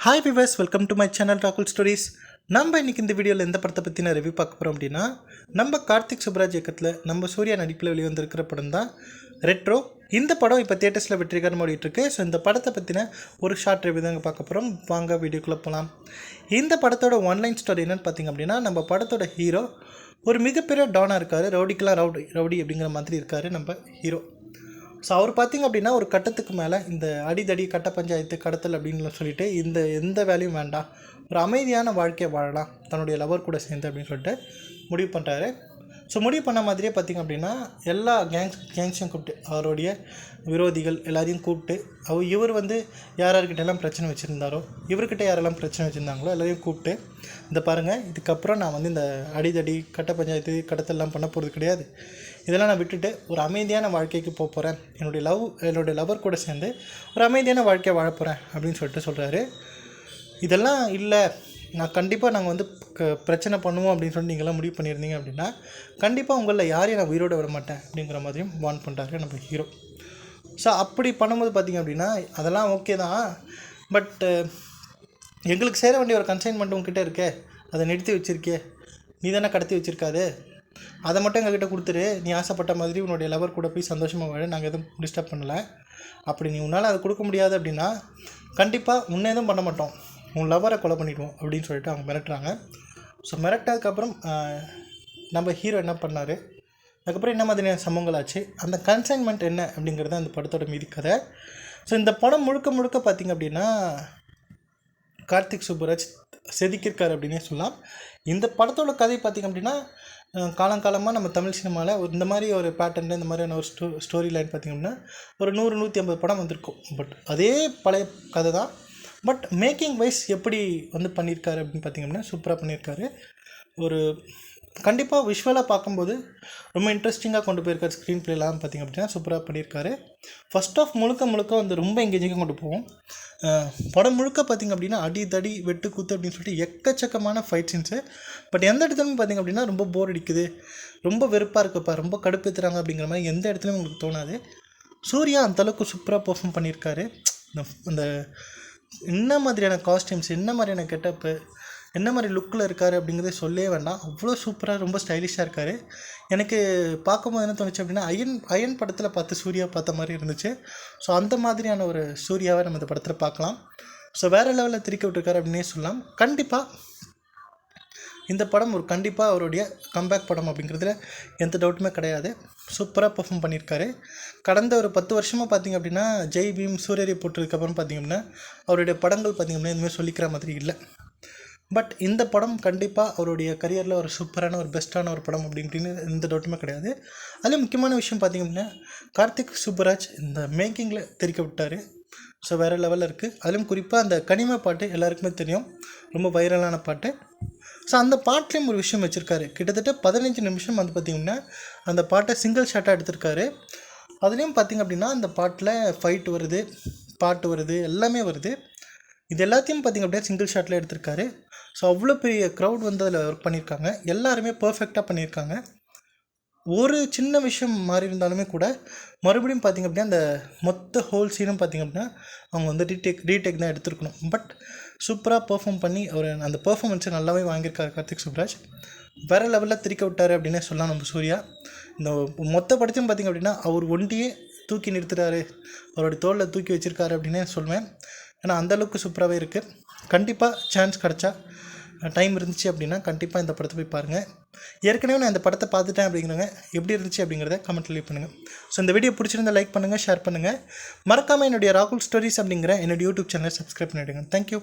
Hi viewers, welcome to my channel ராகுல் stories. நம்ம இன்றைக்கி இந்த வீடியோவில் எந்த படத்தை பற்றி நான் ரிவ்யூ பார்க்க போகிறோம் அப்படின்னா, நம்ம கார்த்திக் சுப்ராஜ் இயக்கத்தில் நம்ம சூர்யா நடிப்பில் வெளிவந்திருக்கிற படம் தான் ரெட்ரோ. இந்த படம் இப்போ தியேட்டர்ஸில் வெற்றிகரமாக ஓடிட்டுருக்கு. ஸோ இந்த படத்தை பற்றின ஒரு ஷார்ட் ரிவ்யூ தாங்க பார்க்க போகிறோம். வாங்க வீடியோக்குள்ளே போகலாம். இந்த படத்தோட ஒன்லைன் ஸ்டோரி என்னென்னு பார்த்திங்க அப்படின்னா, நம்ம படத்தோட ஹீரோ ஒரு மிகப்பெரிய டானாக இருக்கார். ரவுடிக்கெலாம் ரவுடி அப்படிங்கிற மாதிரி இருக்கார் நம்ம ஹீரோ. ஸோ அவர் பார்த்திங்க அப்படின்னா ஒரு கட்டத்துக்கு மேலே இந்த அடிதடி கட்ட பஞ்சாயத்து கடத்தல் அப்படின்னு சொல்லிட்டு எந்த வேலையும் வேண்டாம், ஒரு அமைதியான வாழ்க்கையை வாழலாம் தன்னுடைய லவர் கூட சேர்ந்து அப்படின்னு சொல்லிட்டு முடிவு பண்ணுறாரு. ஸோ முடிவு பண்ண மாதிரியே பார்த்திங்க அப்படின்னா எல்லா கேங்ஸையும் கூப்பிட்டு, அவருடைய விரோதிகள் எல்லாரையும் கூப்பிட்டு, இவர் யார்கிட்டெல்லாம் பிரச்சனை வச்சுருந்தாரோ, இவர்கிட்ட யாரெல்லாம் பிரச்சனை வச்சுருந்தாங்களோ எல்லாரையும் கூப்பிட்டு, இந்த பாருங்கள், இதுக்கப்புறம் நான் இந்த அடிதடி கட்ட பஞ்சாயத்து கடத்தல்லாம் பண்ண போகிறது கிடையாது. இதெல்லாம் நான் விட்டுட்டு ஒரு அமைதியான வாழ்க்கைக்கு போக போகிறேன். என்னுடைய லவர் கூட சேர்ந்து ஒரு அமைதியான வாழ்க்கையை வாழ போகிறேன் அப்படின்னு சொல்லிட்டு சொல்கிறாரு. இதெல்லாம் இல்லை, நான் கண்டிப்பாக நாங்கள் பிரச்சனை பண்ணுவோம் அப்படின்னு சொல்லி நீங்களாம் முடிவு பண்ணியிருந்தீங்க அப்படின்னா கண்டிப்பாக உங்களில் யாரையும் நான் உயிரோடு விட மாட்டேன் அப்படிங்கிற மாதிரியும் வார்ன் பண்ணுறாரு நம்ம ஹீரோ. ஸோ அப்படி பண்ணும்போது பார்த்திங்க அப்படின்னா அதெல்லாம் ஓகே தான், பட் எங்களுக்கு சேர வேண்டிய ஒரு கன்சைன்மெண்ட் உங்ககிட்ட இருக்கே, அதை நிறுத்தி வச்சுருக்கே, நீ தானே கடத்தி வச்சுருக்காது, அதை மட்டும் எங்ககிட்ட கொடுத்துரு. நீ ஆசைப்பட்ட மாதிரி உன்னுடைய லவர் கூட போய் சந்தோஷமாக வாழ, நாங்கள் எதுவும் டிஸ்டர்ப் பண்ணலை. அப்படி நீ உன்னால் அதை கொடுக்க முடியாது அப்படின்னா கண்டிப்பாக உன்னை எதுவும் பண்ண மாட்டோம், உன் லவரை கொலை பண்ணிவிடுவோம் அப்படின்னு சொல்லிட்டு அவங்க மிரட்டுறாங்க. ஸோ மிரட்டதுக்கப்புறம் நம்ம ஹீரோ என்ன பண்ணார், அதுக்கப்புறம் என்ன மாதிரியான சம்பவங்கள் ஆச்சு, அந்த கன்சைன்மெண்ட் என்ன அப்படிங்கிறது அந்த படத்தோட மீதி கதை. ஸோ இந்த படம் முழுக்க பார்த்திங்க அப்படின்னா கார்த்திக் சுப்புராஜ் செதுக்கியிருக்கார் அப்படின்னே சொல்லலாம். இந்த படத்தோட கதை பார்த்திங்க அப்படின்னா காலங்காலமாக நம்ம தமிழ் சினிமாவில் இந்த மாதிரி ஒரு பேட்டர்னில் இந்த மாதிரியான ஒரு ஸ்டோரி லைன் பார்த்திங்க அப்படின்னா ஒரு 100-150 படம் வந்திருக்கும். பட் அதே பழைய கதை தான். பட் மேக்கிங் வைஸ் எப்படி பண்ணியிருக்காரு அப்படின்னு பார்த்திங்க அப்படின்னா சூப்பராக பண்ணியிருக்காரு. ஒரு கண்டிப்பாக விஷுவலாக பார்க்கும்போது ரொம்ப இன்ட்ரெஸ்டிங்காக கொண்டு போயிருக்காரு. ஸ்க்ரீன் ப்ளேலாம் பார்த்திங்க அப்படின்னா சூப்பராக பண்ணியிருக்காரு. ஃபஸ்ட் ஆஃப் முழுக்க ரொம்ப எங்கேஜிங்காக கொண்டு போவோம். படம் முழுக்க பார்த்திங்க அப்படின்னா அடிதடி வெட்டு கூத்து அப்படின்னு சொல்லிட்டு எக்கச்சக்கமான ஃபைட் சீன்ஸு. பட் எந்த இடத்துலையும் பார்த்திங்க அப்படின்னா ரொம்ப போர் அடிக்குது, ரொம்ப வெறுப்பாக இருக்குப்பா, ரொம்ப கடுப்பேற்றுறாங்க அப்படிங்கிற மாதிரி எந்த இடத்துலையும் உங்களுக்கு தோணாது. சூர்யா அந்தளவுக்கு சூப்பராக பெர்ஃபார்ம் பண்ணியிருக்காரு. அந்த என்ன மாதிரியான காஸ்டியூம்ஸ், என்ன மாதிரியான கெட்டப்பு, என்ன மாதிரி லுக்கில் இருக்கார் அப்படிங்கிறதே சொல்லவே வேண்டாம். அவ்வளோ சூப்பராக ரொம்ப ஸ்டைலிஷாக இருக்கார். எனக்கு பார்க்கும்போது என்ன தோணுச்சு அப்படின்னா அயன் படத்தில் சூர்யா பார்த்த மாதிரி இருந்துச்சு. ஸோ அந்த மாதிரியான ஒரு சூர்யாவை நம்ம இந்த படத்தில் பார்க்கலாம். ஸோ வேறு லெவலில் திருக்கி விட்டுருக்காரு அப்படின்னே சொல்லலாம். கண்டிப்பாக இந்த படம் கண்டிப்பாக அவருடைய கம்பேக் படம் அப்படிங்கிறதுல எந்த டவுட்டுமே கிடையாது. சூப்பராக பெர்ஃபார்ம் பண்ணியிருக்காரு. கடந்த ஒரு 10 வருஷமாக பார்த்திங்க அப்படின்னா ஜெய் பீம் சூரியரை போட்டதுக்கப்புறம் பார்த்திங்க அப்படின்னா அவருடைய படங்கள் பார்த்திங்க அப்படின்னா எதுவுமே சொல்லிக்கிற மாதிரி இல்லை. பட் இந்த படம் கண்டிப்பாக அவருடைய கரியரில் ஒரு சூப்பரான ஒரு பெஸ்ட்டான ஒரு படம் அப்படின்னு எந்த டவுட்டுமே கிடையாது. அதில் முக்கியமான விஷயம் பார்த்திங்க அப்படின்னா கார்த்திக் சுப்புராஜ் இந்த மேக்கிங்கில் தெரிக்க விட்டார். ஸோ வேறு லெவலில் இருக்குது. அதிலும் குறிப்பாக அந்த கனிமா பாட்டு எல்லாருக்குமே தெரியும், ரொம்ப வைரலான பாட்டு. ஸோ அந்த பாட்டிலையும் ஒரு விஷயம் வச்சுருக்காரு. கிட்டத்தட்ட 15 நிமிஷம் பார்த்திங்கன்னா அந்த பாட்டை சிங்கிள் ஷாட்டாக எடுத்திருக்காரு. அதுலேயும் பார்த்திங்க அப்படின்னா அந்த பாட்டில் ஃபைட் வருது, பாட்டு வருது, எல்லாமே வருது. இது எல்லாத்தையும் பார்த்திங்க அப்படின்னா சிங்கிள் ஷாட்டில் எடுத்திருக்காரு. ஸோ அவ்வளோ பெரிய க்ரௌட் அதில் ஒர்க் பண்ணியிருக்காங்க. எல்லாருமே பர்ஃபெக்டாக பண்ணியிருக்காங்க. ஒரு சின்ன விஷயம் மாறி இருந்தாலுமே கூட மறுபடியும் பார்த்திங்க அப்படின்னா அந்த மொத்த ஹோல் சீனும் பார்த்திங்க அப்படின்னா அவங்க ரீடேக் தான் எடுத்துருக்கணும். பட் சூப்பராக பெர்ஃபார்ம் பண்ணி அவர் அந்த பெர்ஃபார்மன்ஸை நல்லாவே வாங்கியிருக்காரு கார்த்திக் சுப்ராஜ். வேறு லெவலில் திரிக்க விட்டார் அப்படின்னே சொல்லலாம் நம்ம சூர்யா. இந்த மொத்த படத்தையும் பார்த்திங்க அப்படின்னா அவர் ஒண்டியே தூக்கி நிறுத்துறாரு, அவருடைய தோளில் தூக்கி வச்சுருக்காரு அப்படின்னே சொல்வேன். ஏன்னா அந்தளவுக்கு சூப்பராகவே இருக்குது. கண்டிப்பாக சான்ஸ் கிடச்சா, டைம் இருந்துச்சு அப்படின்னா கண்டிப்பாக இந்த படத்தை போய் பாருங்கள். ஏற்கனவே நான் இந்த படத்தை பார்த்துட்டேன் அப்படிங்கிறவங்க எப்படி இருந்துச்சு அப்படிங்கிறத கமெண்ட்டில் லீவ் பண்ணுங்கள். ஸோ இந்த வீடியோ பிடிச்சிருந்தால் லைக் பண்ணுங்கள், ஷேர் பண்ணுங்கள். மறக்காமல் என்னுடைய ராகுல் ஸ்டோரிஸ் அப்படிங்கிற என்னுடைய யூடியூப் சேனலை சப்ஸ்கிரைப் பண்ணிவிடுங்க. தேங்க்யூ.